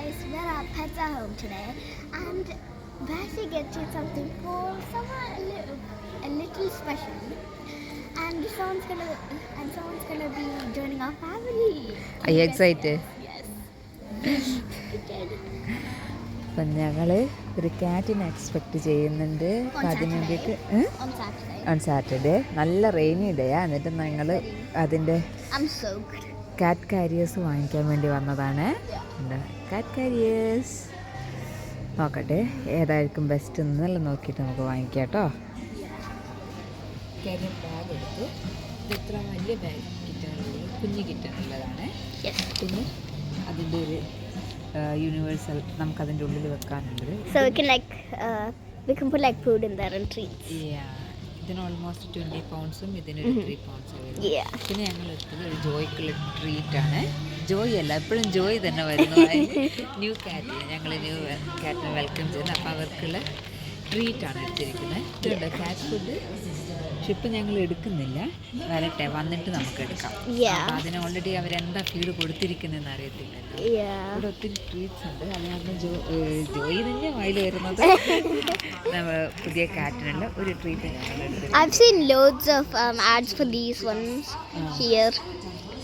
guys, we're at Pets at Home today, and we're actually getting something for someone a little special, and someone's gonna be joining our family. Are you excited? Yes. Excited. അപ്പം ഞങ്ങൾ ഒരു ക്യാറ്റിനെ expect ചെയ്യുന്നുണ്ട്. അപ്പം അതിന് വേണ്ടിയിട്ട് on Saturday നല്ല rainy ഡേയാണ്. എന്നിട്ട് ഞങ്ങൾ അതിൻ്റെ കാറ്റ് കാരിയേഴ്സ് വാങ്ങിക്കാൻ വേണ്ടി വന്നതാണ്. കാറ്റ് കാരിയേഴ്സ് നോക്കട്ടെ ഏതായിരിക്കും ബെസ്റ്റ് എന്നെല്ലാം നോക്കിയിട്ട് നമുക്ക് വാങ്ങിക്കാം കേട്ടോ. കാര്യം ബാഗ് എടുത്തു. ഇത് ഇത്ര വലിയ ബാഗ് കിറ്റാനുള്ളത് കുഞ്ഞു കിറ്റാനുള്ളതാണ്. പിന്നെ അതിൻ്റെ ഒരു യൂണിവേഴ്സൽ നമുക്കതിൻ്റെ ഉള്ളിൽ വെക്കാനുണ്ട്. We can put like food in there and treats. Yeah. ഇതിന് ഓൾമോസ്റ്റ് 20 പൗണ്ട്സും ഇതിനൊരു 3 പൗണ്ട്സും വരും. പിന്നെ ഞങ്ങൾ എടുത്തത് ഒരു ജോയ്ക്കുള്ള ട്രീറ്റാണ്. ജോയ് അല്ല, എപ്പോഴും ജോയ് തന്നെ വരുന്നു. ന്യൂ കാറ്റ്, ഞങ്ങൾ ന്യൂ കാറ്റിനെ വെൽക്കം ചെയ്യുന്നത്. അപ്പോൾ അവർക്കുള്ള ട്രീറ്റാണ് എടുത്തിരിക്കുന്നത്. ഇതുണ്ട് കാറ്റ് ഫുഡ്. പക്ഷെ ഇപ്പം ഞങ്ങൾ എടുക്കുന്നില്ല, വരട്ടെ വന്നിട്ട് നമുക്ക് എടുക്കാം. അപ്പം അതിന് ഓൾറെഡി അവരെന്താ ഫീഡ് കൊടുത്തിരിക്കുന്നതെന്ന് അറിയത്തില്ലല്ലോ. ഇവിടെ ഒത്തിരി ട്രീറ്റ്സ് ഉണ്ട്. അതിനകത്ത് ജോയി തന്നെ വായിൽ വരുന്നത് പുതിയ കാറ്റിനുള്ള ഒരു ട്രീറ്റ് ഞങ്ങൾ എടുത്തിട്ടുണ്ട്. I've seen loads of ads for these ones here.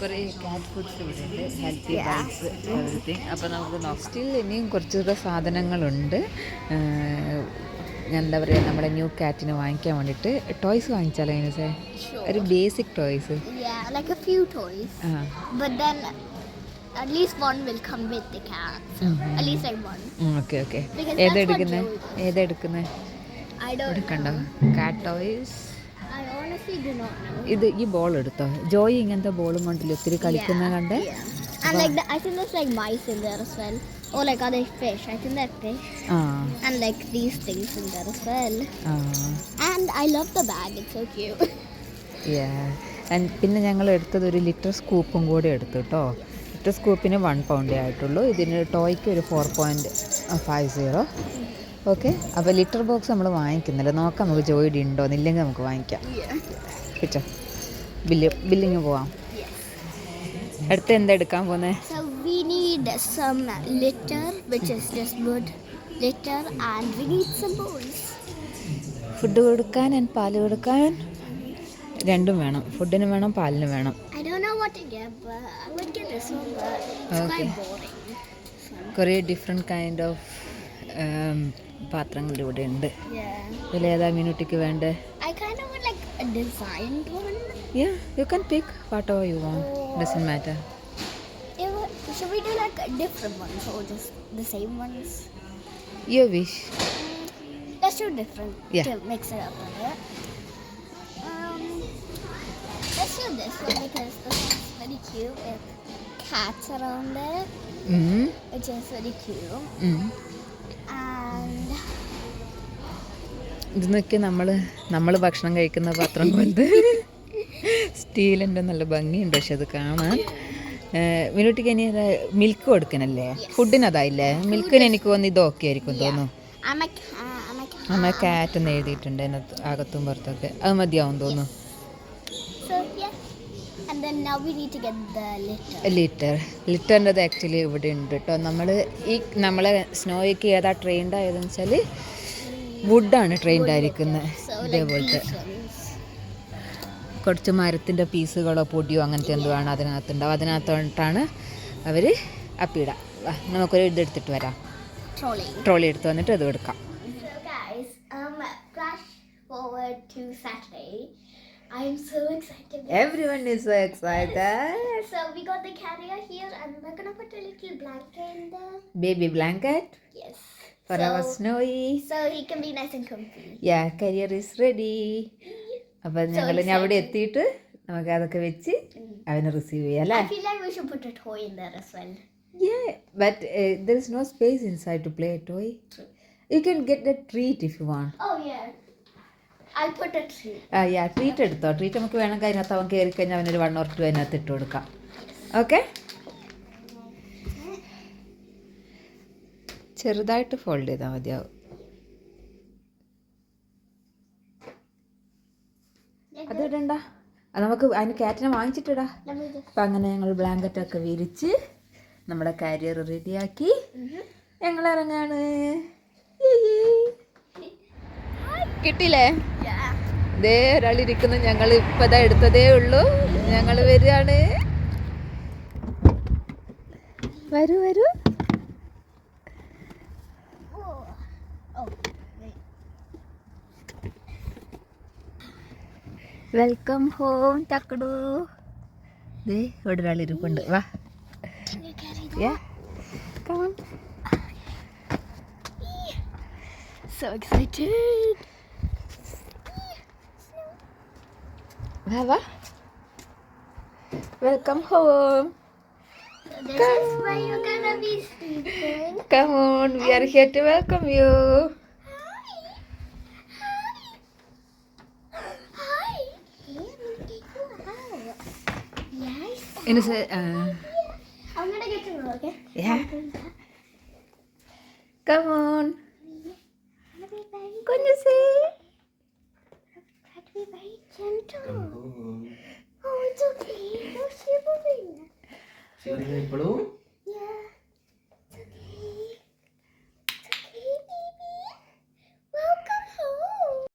കുറേ കാറ്റ് ഫുഡ്സ് ഇവിടെ ഉണ്ട്, ഹെൽത്തി ബൈറ്റ്സ് എവറിത്തിങ്. അപ്പോൾ നമുക്ക് നെക്സ്റ്റിൽ ഇനിയും കുറച്ചുകൂടെ സാധനങ്ങളുണ്ട്. എന്താ പറയുക, നമ്മുടെ ന്യൂ കാറ്റിന് വാങ്ങിക്കാൻ വേണ്ടിയിട്ട് ടോയ്സ് വാങ്ങിച്ചാലോ അതിന് ഒരു basic toys. Like a few toys. But then at least one will come with the cat. At least like one. Okay. ഏതെടുക്കുന്നത്? I don't എടുക്കണ്ടോ cat toys? I honestly do not know. ഇത് ഈ ball എടുത്തോ? ജോയി ഇങ്ങനത്തെ ബോളും കൊണ്ടില്ല ഒത്തിരി കളിക്കുന്ന കണ്ട്. And like I think there's like mice in there as well. Or like other fish. I think they're fish. And like these things in there as well. And I love the bag. It's so cute. പിന്നെ ഞങ്ങൾ എടുത്തത് ഒരു litre സ്കൂപ്പും കൂടി എടുത്തു കേട്ടോ. Litre സ്കൂപ്പിന് 1 പൗണ്ടേ ആയിട്ടുള്ളൂ. ഇതിന് ടോയ്ക്ക് ഒരു 4.50. ഓക്കെ. അപ്പോൾ ലിറ്റർ ബോക്സ് നമ്മൾ വാങ്ങിക്കുന്നില്ല. നോക്കാം നമുക്ക് ജോയിഡ് ഉണ്ടോ എന്നില്ലെങ്കിൽ നമുക്ക് വാങ്ങിക്കാം. കിട്ടോ ബില്ലിങ് പോവാം. അടുത്ത് എന്താ എടുക്കാൻ പോകുന്നത്? So we need some litter, which is just wood litter, and we need some bowls. Food കൊടുക്കാൻ ആൻഡ് പാല് കൊടുക്കാൻ രണ്ടും വേണം. ഫുഡിന് വേണം, പാലിന് വേണം. I don't know what to get, but I would get this one, but it's quite boring. കുറേ ഡിഫറെൻറ്റ് കൈൻഡ് ഓഫ് പാത്രങ്ങൾ ഇവിടെ ഉണ്ട്. ഇതിൽ ഏതാ മിനുട്ടിക്ക് വേണ്ടേ? I kind of want like a designed one. Yeah, you can pick whatever you want. Doesn't matter. Should we do like different ones or just the same ones? Your wish. Let's do different to mix it up a bit. Let's do this one because this is very cute with cats around it, which is very cute. And ഇതൊക്കെ നമ്മൾ ഭക്ഷണം കഴിക്കുന്ന പാത്രം കൊണ്ട് സ്റ്റീലിൻ്റെ നല്ല ഭംഗിയുണ്ട്. പക്ഷെ അത് കാണാൻ മിനുട്ടിക്ക് ഇനി മിൽക്ക് കൊടുക്കണല്ലേ? ഫുഡിന് അതായില്ലേ? മിൽക്കിന് എനിക്ക് തോന്നുന്നു ഇത് ഓക്കെ ആയിരിക്കും തോന്നുന്നു. അമ്മ കാറ്റ് എന്ന് എഴുതിയിട്ടുണ്ട് അതിനകത്ത് അകത്തും പുറത്തൊക്കെ. അത് മതിയാവും തോന്നുന്നു. ലിറ്ററിൻ്റെത് ആക്ച്വലി ഇവിടെ ഉണ്ട് കേട്ടോ. നമ്മളെ സ്നോയ്ക്ക് ഏതാ ട്രെയിൻഡ് ആയതെന്ന് വെച്ചാൽ വുഡാണ് ട്രെയിൻഡ് ആയിരിക്കുന്നത്. ഇതേപോലത്തെ കുറച്ച് മരത്തിൻ്റെ പീസുകളോ പൊടിയോ അങ്ങനത്തെ എന്തോ ആണ് അതിനകത്തുണ്ടാവും. അതിനകത്തോട്ടാണ് അവർ അപ്പിയിടാം. നമുക്കൊരു ഇതെടുത്തിട്ട് വരാം. ട്രോളി എടുത്ത് വന്നിട്ട് അത് എടുക്കാം. I'm so excited. Everyone is so excited. So we got the carrier here and we're gonna put a little blanket in there. Baby blanket? Yes. For our Snowy. So he can be nice and comfy. Yeah, carrier is ready. അപ്പോൾ ഞങ്ങൾ അവിടെ എത്തിയിട്ട് നമുക്ക് അതൊക്കെ വെച്ച് അവനെ receive ചെയ്യാം അല്ലേ? I feel like we should put a toy in there as well. Yeah, but there is no space inside to play a toy. True. You can get a treat if you want. Oh yeah. I'll put a treat. Treat എടുത്തോ. Treat നമുക്ക് വേണമെങ്കിൽ അതിനകത്ത് അവൻ കയറി കഴിഞ്ഞാൽ അവനൊരു 1 or 2 അതിനകത്ത് ഇട്ട് കൊടുക്കാം. ഓക്കെ. ചെറുതായിട്ട് ഫോൾഡ് ചെയ്താൽ മതിയാവും. അത് ഇടണ്ട, അത് നമുക്ക് അതിന് കാറ്റിനെ വാങ്ങിച്ചിട്ടിടാ. അപ്പം അങ്ങനെ ഞങ്ങൾ ബ്ലാങ്കറ്റൊക്കെ വിരിച്ച് നമ്മുടെ കാരിയർ റെഡിയാക്കി ഞങ്ങൾ ഇറങ്ങാണ്. കിട്ടില്ലേ? ഇതേ ഒരാളിരിക്കുന്നു. ഞങ്ങൾ ഇപ്പതാ എടുത്തതേ ഉള്ളൂ. ഞങ്ങൾ വരികയാണ്. വരൂ വരൂ. Welcome home ചക്കടു. ദേ ഇവിടെ ഒരാളിരിപ്പുണ്ട്. വാ. Come on. So excited. വാ. Welcome home. So this is where you're gonna be sleeping. Come on, we are here to welcome you. Hi. Let me take you out. Yes. In a I'm gonna get to know, okay? Yeah. Come on. Can you see? Try to be very gentle. Oh, it's okay. You're shivering. Shivering.